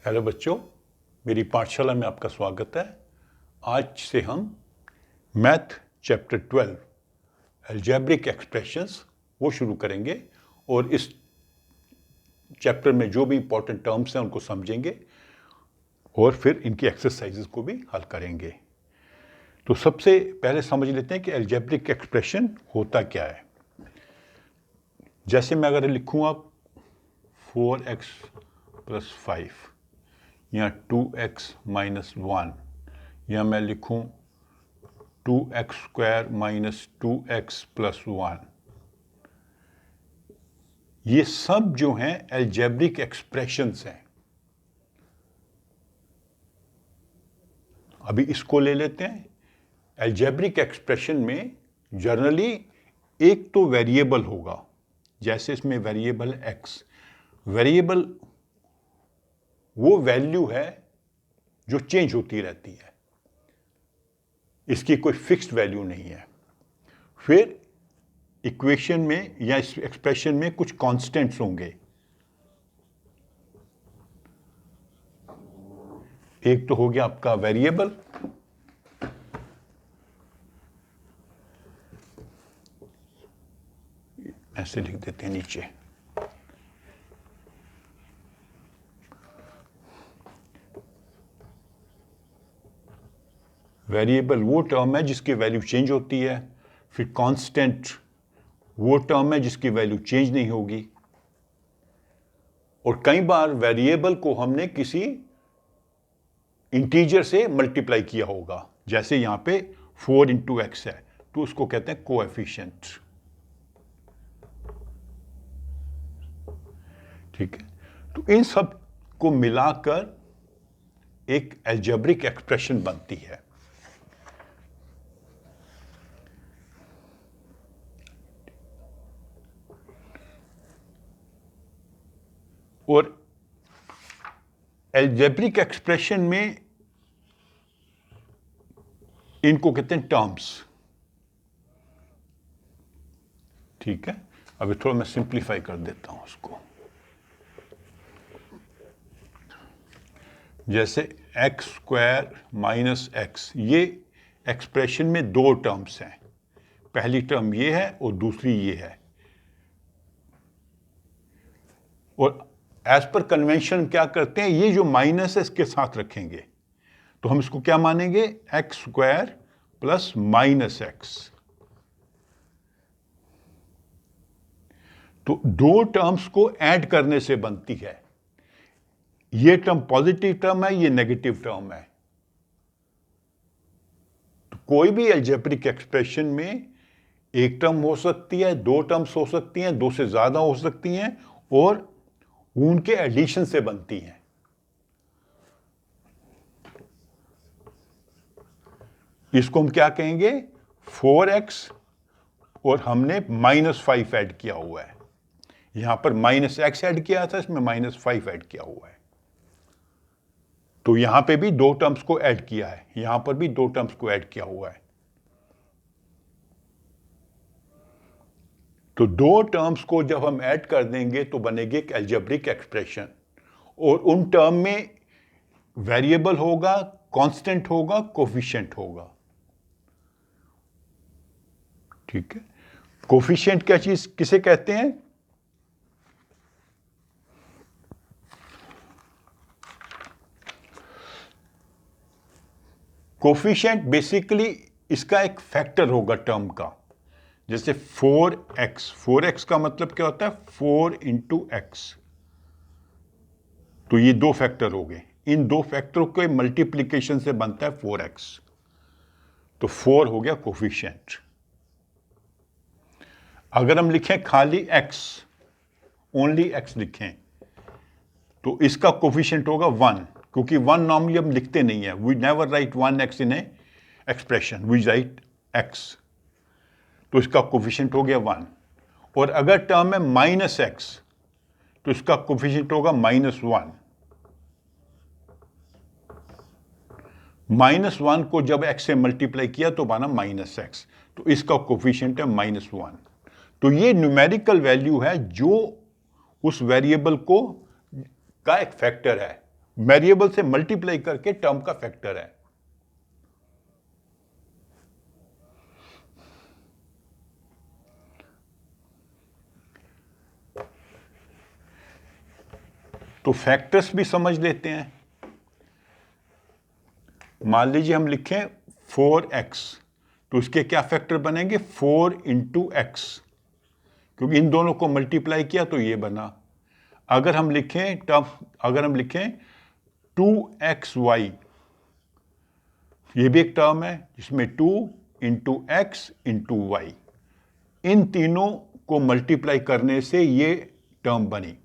Hello बच्चों, मेरी पाठशाला में आपका स्वागत है। आज से हम मैथ चैप्टर 12 अलजेब्रिक एक्सप्रेशंस वो शुरू करेंगे और इस चैप्टर में जो भी इंपॉर्टेंट टर्म्स हैं उनको समझेंगे और फिर इनकी एक्सरसाइजेस को भी हल करेंगे। तो सबसे पहले समझ लेते हैं कि अलजेब्रिक एक्सप्रेशन होता क्या है। जैसे मैं अगर लिखूँ 4x + 5 या 2x - 1 या मैं लिखूं 2x² - 2x + 1, ये सब जो हैं अलजेब्रिक एक्सप्रेशंस हैं। अभी इसको ले लेते हैं। अलजेब्रिक एक्सप्रेशन में जनरली एक तो वेरिएबल होगा, जैसे इसमें वेरिएबल x। वेरिएबल वो वैल्यू है जो चेंज होती रहती है, इसकी कोई फिक्स्ड वैल्यू नहीं है। फिर इक्वेशन में या इस एक्सप्रेशन में कुछ कांस्टेंट्स होंगे। एक तो हो गया आपका वेरिएबल, ऐसे लिख देते हैं नीचे। वेरिएबल वो टर्म है जिसकी वैल्यू चेंज होती है। फिर कांस्टेंट वो टर्म है जिसकी वैल्यू चेंज नहीं होगी। और कई बार वेरिएबल को हमने किसी इंटीजर से मल्टीप्लाई किया होगा, जैसे यहां पे 4 × x है तो उसको कहते हैं कोएफिशिएंट। ठीक है, तो इन सब को मिलाकर एक अलजेब्रिक एक्सप्रेशन बनती है। और अलजेब्रिक एक्सप्रेशन में इनको कहते हैं टर्म्स। ठीक है, अभी थोड़ा मैं सिंप्लीफाई कर देता हूं उसको। जैसे x² - x, ये एक्सप्रेशन में दो टर्म्स हैं। पहली टर्म ये है और दूसरी ये है। और एज पर कन्वेंशन क्या करते हैं, ये जो माइनस है इसके साथ रखेंगे, तो हम इसको क्या मानेंगे, x² + -x। तो दो टर्म्स को ऐड करने से बनती है। ये टर्म पॉजिटिव टर्म है, ये नेगेटिव टर्म है। तो कोई भी अलजेब्रिक एक्सप्रेशन में एक टर्म हो सकती है, दो टर्म्स हो सकती हैं, दो से ज्यादा हो सकती हैं, और उनके एडिशन से बनती हैं। इसको हम क्या कहेंगे, 4x और हमने -5 ऐड किया हुआ है। यहां पर -x ऐड किया था, इसमें -5 ऐड किया हुआ है। तो यहां पे भी दो टर्म्स को ऐड किया है, यहां पर भी दो टर्म्स को ऐड किया हुआ है। तो दो टर्म्स को जब हम ऐड कर देंगे तो बनेगी एक अलजेब्रिक एक्सप्रेशन। और उन टर्म में वेरिएबल होगा, कांस्टेंट होगा, कोफिशिएंट होगा। ठीक है, कोफिशिएंट क्या चीज किसे कहते हैं, कोफिशिएंट बेसिकली इसका एक फैक्टर होगा टर्म का। जैसे 4x का मतलब क्या होता है, 4 × x। तो ये दो फैक्टर हो गए, इन दो फैक्टरों के मल्टीप्लिकेशन से बनता है 4x। तो 4 हो गया कोफिशिएंट। अगर हम लिखें खाली x, ओनली x लिखें, तो इसका कोफिशिएंट होगा 1, क्योंकि 1 नॉर्मली हम लिखते नहीं है। We never write 1x in a expression, we write x। तो इसका कोफिशिएंट हो गया 1। और अगर टर्म है -x, तो इसका कोफिशिएंट होगा -1। -1 को जब x से मल्टीप्लाई किया तो बना -x, तो इसका कोफिशिएंट है -1। तो ये न्यूमेरिकल वैल्यू है जो उस वेरिएबल को का एक फैक्टर है, वेरिएबल से मल्टीप्लाई करके टर्म का फैक्टर है। तो फैक्टर्स भी समझ लेते हैं। मान लीजिए हम लिखें 4x, तो उसके क्या फैक्टर बनेंगे? 4 इंटू एक्स, क्योंकि इन दोनों को मल्टीप्लाई किया तो ये बना। अगर हम लिखें 2xy, ये भी एक टर्म है जिसमें 2 इंटू एक्स इंटू वाई, इन तीनों को मल्टीप्लाई करने से ये टर्म बनी।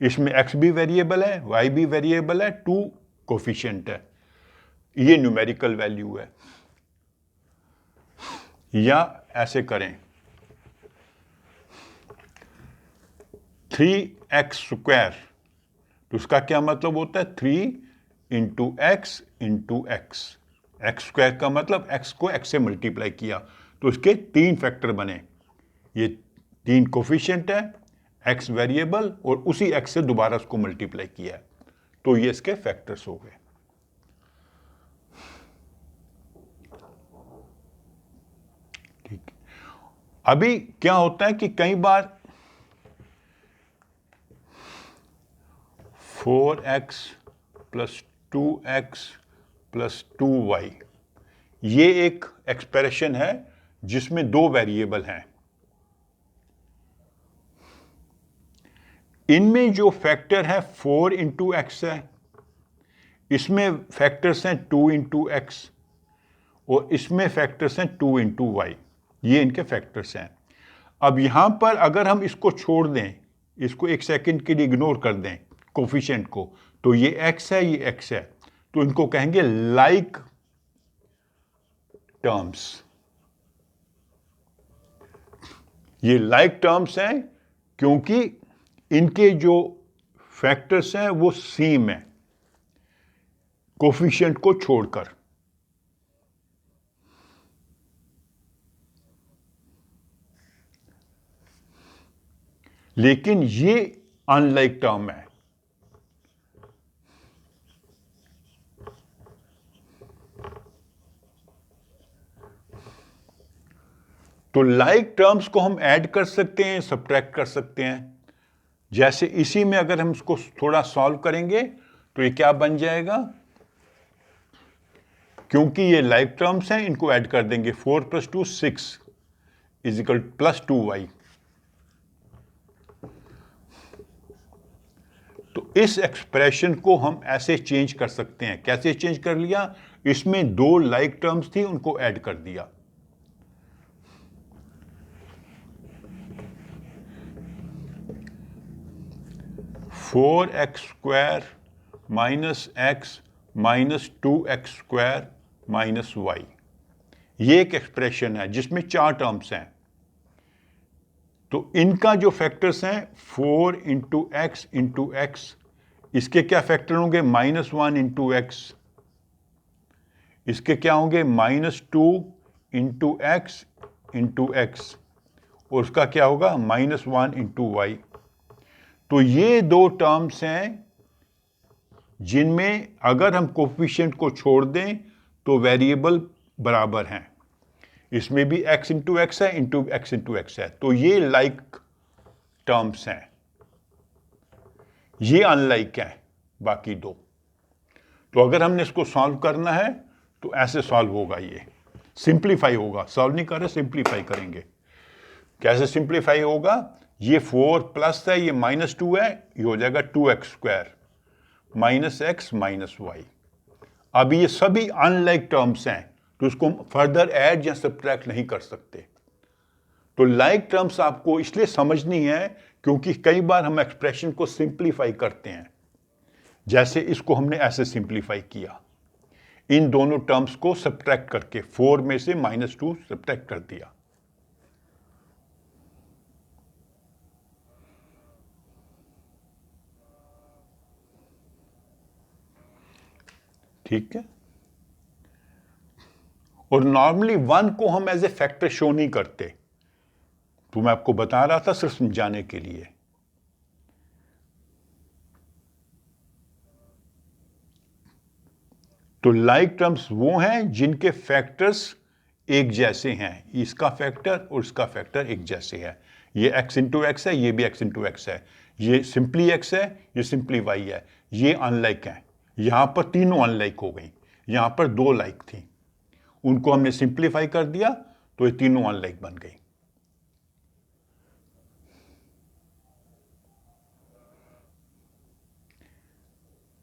इसमें x भी वेरिएबल है, y भी वेरिएबल है, 2 कोफिशिएंट है, ये न्यूमेरिकल वैल्यू है। या ऐसे करें 3x स्क्वायर, तो उसका क्या मतलब होता है? 3 into x into x. X square का मतलब x को x से मल्टीप्लाई किया, तो उसके 3 फैक्टर बने। ये 3 कोफिशिएंट है, x वेरिएबल, और उसी x से दोबारा उसको मल्टीप्लाई किया है, तो ये इसके फैक्टर्स हो गए। ठीक है। अभी क्या होता है कि कई बार 4x plus 2x plus 2y, ये एक एक्सप्रेशन है जिसमें 2 वेरिएबल हैं। इनमें जो फैक्टर है 4 इंटू एक्स है, इसमें फैक्टर्स हैं 2 इंटू एक्स, और इसमें फैक्टर्स हैं 2 इंटू वाई। ये इनके फैक्टर्स हैं। अब यहां पर अगर हम इसको छोड़ दें, इसको एक सेकंड के लिए इग्नोर कर दें कोफिशिएंट को, तो ये x है, ये x है, तो इनको कहेंगे लाइक टर्म्स। ये लाइक टर्म्स हैं क्योंकि इनके जो फैक्टर्स हैं वो सेम है कोफिशिएंट को छोड़कर। लेकिन ये अनलाइक टर्म है। तो लाइक टर्म्स को हम ऐड कर सकते हैं, सब्ट्रैक्ट कर सकते हैं। जैसे इसी में अगर हम इसको थोड़ा सॉल्व करेंगे तो ये क्या बन जाएगा? क्योंकि ये लाइक टर्म्स हैं, इनको ऐड कर देंगे। 4 + 2 6 इज इक्वल प्लस 2y। तो इस एक्सप्रेशन को हम ऐसे चेंज कर सकते हैं। कैसे चेंज कर लिया? इसमें 2 लाइक टर्म्स थी, उनको ऐड कर दिया। Four x square minus x minus 2x square minus y, ये एक एक्सप्रेशन है जिसमें 4 टर्म्स हैं। तो इनका जो फैक्टर्स हैं 4 इंटू एक्स इंटू एक्स, इसके क्या फैक्टर होंगे? -1 इंटू एक्स। इसके क्या होंगे? -2 इंटू एक्स इंटू एक्स, और उसका क्या होगा? -1 इंटू वाई। तो ये 2 टर्म्स हैं जिनमें अगर हम कोफिशिएंट को छोड़ दें तो वेरिएबल बराबर हैं। इसमें भी x इंटू एक्स है, इंटू एक्स इंटू एक्स है, तो ये लाइक टर्म्स हैं। ये अनलाइक है बाकी 2। तो अगर हमने इसको सॉल्व करना है तो ऐसे सॉल्व होगा, ये सिंप्लीफाई होगा। सॉल्व नहीं कर रहे, सिंप्लीफाई करेंगे। कैसे सिंप्लीफाई होगा? ये 4 प्लस है, ये -2 है, ये हो जाएगा 2x square minus x minus y. अब ये सभी अनलाइक टर्म्स हैं, तो उसको फर्दर ऐड या सब्ट्रैक्ट नहीं कर सकते। तो लाइक टर्म्स आपको इसलिए समझनी है क्योंकि कई बार हम एक्सप्रेशन को सिंप्लीफाई करते हैं। जैसे इसको हमने ऐसे सिंप्लीफाई किया, इन दोनों टर्म्स को सब्ट्रैक्ट करके 4 में से -2 सब्ट्रैक्ट कर दिया। ठीक है। और नॉर्मली 1 को हम एज ए फैक्टर शो नहीं करते, तो मैं आपको बता रहा था सिर्फ समझाने के लिए। तो लाइक टर्म्स वो हैं जिनके फैक्टर्स एक जैसे हैं, इसका फैक्टर और इसका फैक्टर एक जैसे है। ये x इंटू एक्स है, ये भी x इंटू एक्स है, ये सिंपली x है, ये सिंपली y है, ये अनलाइक है। यहां पर तीनों अनलाइक हो गई, यहां पर दो लाइक थी, उनको हमने सिंप्लीफाई कर दिया तो ये तीनों अनलाइक बन गई।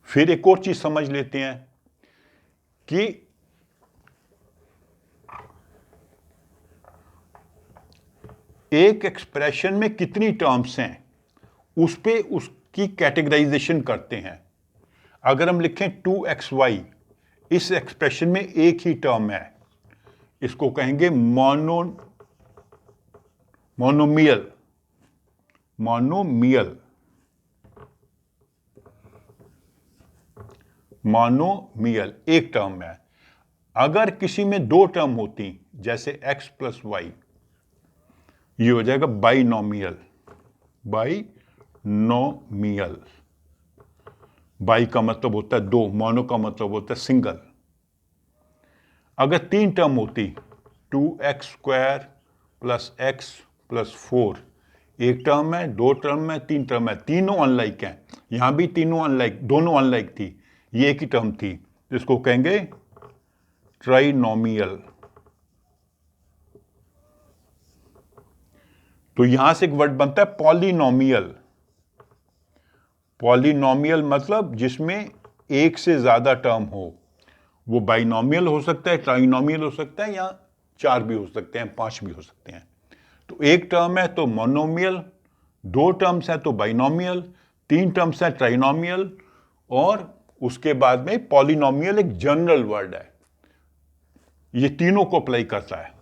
फिर एक और चीज समझ लेते हैं कि एक एक्सप्रेशन में कितनी टर्म्स हैं, उस पे उसकी कैटेगराइजेशन करते हैं। अगर हम लिखें 2xy, इस एक्सप्रेशन में एक ही टर्म है, इसको कहेंगे मोनोमियल। मोनोमियल एक टर्म है। अगर किसी में दो टर्म होती, जैसे x प्लस वाई, ये हो जाएगा बाइनोमियल। बाई का मतलब होता है दो, मोनो का मतलब होता है सिंगल। अगर तीन टर्म होती, 2x² प्लस x प्लस 4, एक टर्म है, दो टर्म है, तीन टर्म है, तीनों अनलाइक हैं। यहां भी तीनों अनलाइक, दोनों अनलाइक थी, ये एक ही टर्म थी, इसको कहेंगे ट्राइनोमियल। तो यहां से एक वर्ड बनता है पॉलिनोमियल। पॉलिनोमियल मतलब जिसमें एक से ज्यादा टर्म हो, वो बाइनोमियल हो सकता है, ट्राइनोमियल हो सकता है, या चार भी हो सकते हैं, पांच भी हो सकते हैं। तो एक टर्म है तो मोनोमियल, दो टर्म्स है तो बाइनोमियल, तीन टर्म्स है ट्राइनोमियल, और उसके बाद में पॉलिनोमियल एक जनरल वर्ड है, ये तीनों को अप्लाई करता है।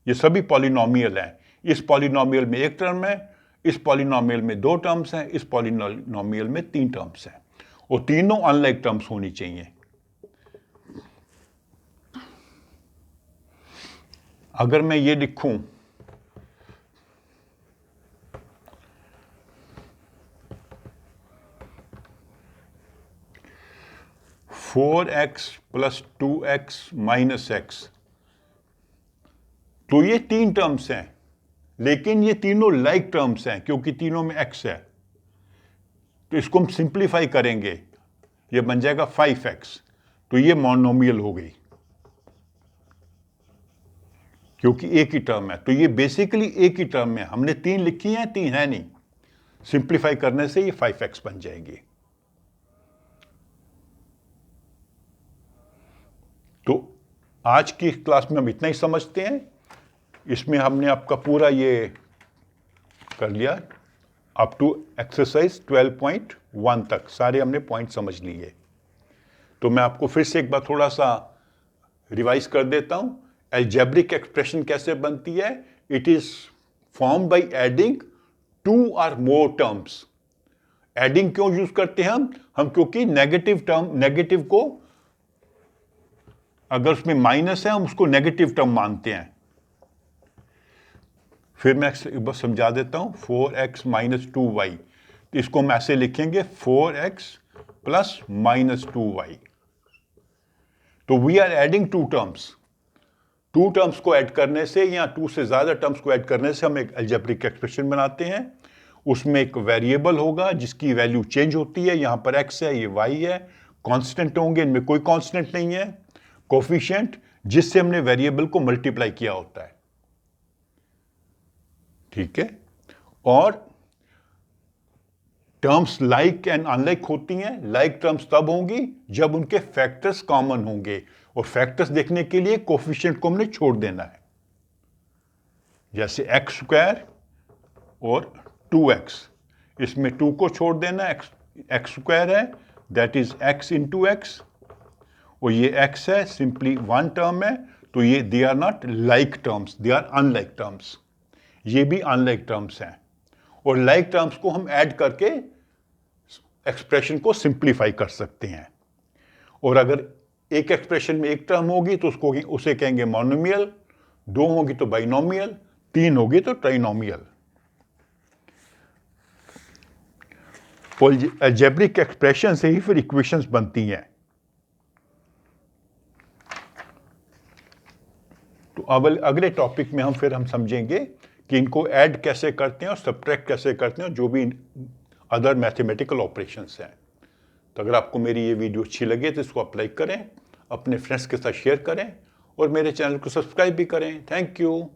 ये सभी पॉलिनोमियल हैं। इस पॉलिनोमियल में एक टर्म है, इस पॉलिनोमियल में दो टर्म्स हैं, इस पॉलिनोमियल में तीन टर्म्स हैं, और तीनों अनलाइक टर्म्स होनी चाहिए। अगर मैं ये लिखूं 4x plus 2x minus x, तो ये तीन टर्म्स हैं, लेकिन ये तीनों लाइक टर्म्स हैं क्योंकि तीनों में x है। तो इसको हम सिंप्लीफाई करेंगे, ये बन जाएगा 5x, तो ये मोनोमियल हो गई क्योंकि एक ही टर्म है। तो ये बेसिकली एक ही टर्म है, हमने तीन लिखी हैं, तीन है नहीं, सिंप्लीफाई करने से ये 5x बन जाएगी। तो आज की क्लास में हम इतना ही समझते हैं। इसमें हमने आपका पूरा ये कर लिया, अप टू एक्सरसाइज 12.1 तक सारे हमने पॉइंट समझ लिए। तो मैं आपको फिर से एक बार थोड़ा सा रिवाइज कर देता हूं। अलजेब्रिक एक्सप्रेशन कैसे बनती है? It is form by adding two और मोर टर्म्स। एडिंग क्यों यूज करते हैं हम क्योंकि नेगेटिव को अगर उसमें माइनस है हम उसको नेगेटिव टर्म मानते हैं। फिर मैं एक बार समझा देता हूं, 4x माइनस 2y, तो इसको हम ऐसे लिखेंगे 4x प्लस माइनस 2y। तो we are adding two terms. Two terms को ऐड करने से या टू से ज्यादा टर्म्स को ऐड करने से हम एक अलजेब्रिक एक्सप्रेशन बनाते हैं। उसमें एक वेरिएबल होगा जिसकी वैल्यू चेंज होती है, यहां पर x है, ये y है, कांस्टेंट होंगे, इनमें कोई कांस्टेंट नहीं है, कोफिशिएंट जिससे हमने वेरिएबल को मल्टीप्लाई किया होता है। ठीक है, और टर्म्स लाइक एंड अनलाइक होती हैं। लाइक टर्म्स तब होंगी जब उनके फैक्टर्स कॉमन होंगे, और फैक्टर्स देखने के लिए कोफिशिएंट को हमने छोड़ देना है, जैसे x² और 2x, इसमें 2 को छोड़ देना, x² है, that is x into x, और ये x है, सिंपली वन टर्म है, तो ये they are not like terms, they are unlike terms. ये भी अनलाइक टर्म्स हैं, और लाइक टर्म्स को हम ऐड करके एक्सप्रेशन को सिंप्लीफाई कर सकते हैं। और अगर एक एक्सप्रेशन में एक टर्म होगी तो उसे कहेंगे मोनोमियल, दो होगी तो बाइनोमियल, तीन होगी तो ट्राइनोमियल। अलजेब्रिक एक्सप्रेशन से ही फिर इक्वेशंस बनती हैं। तो अगले टॉपिक में हम समझेंगे कि इनको ऐड कैसे करते हैं और सब्ट्रैक्ट कैसे करते हैं, जो भी अदर मैथमेटिकल ऑपरेशंस हैं। तो अगर आपको मेरी ये वीडियो अच्छी लगे तो इसको आप लाइक करें, अपने फ्रेंड्स के साथ शेयर करें और मेरे चैनल को सब्सक्राइब भी करें। Thank you.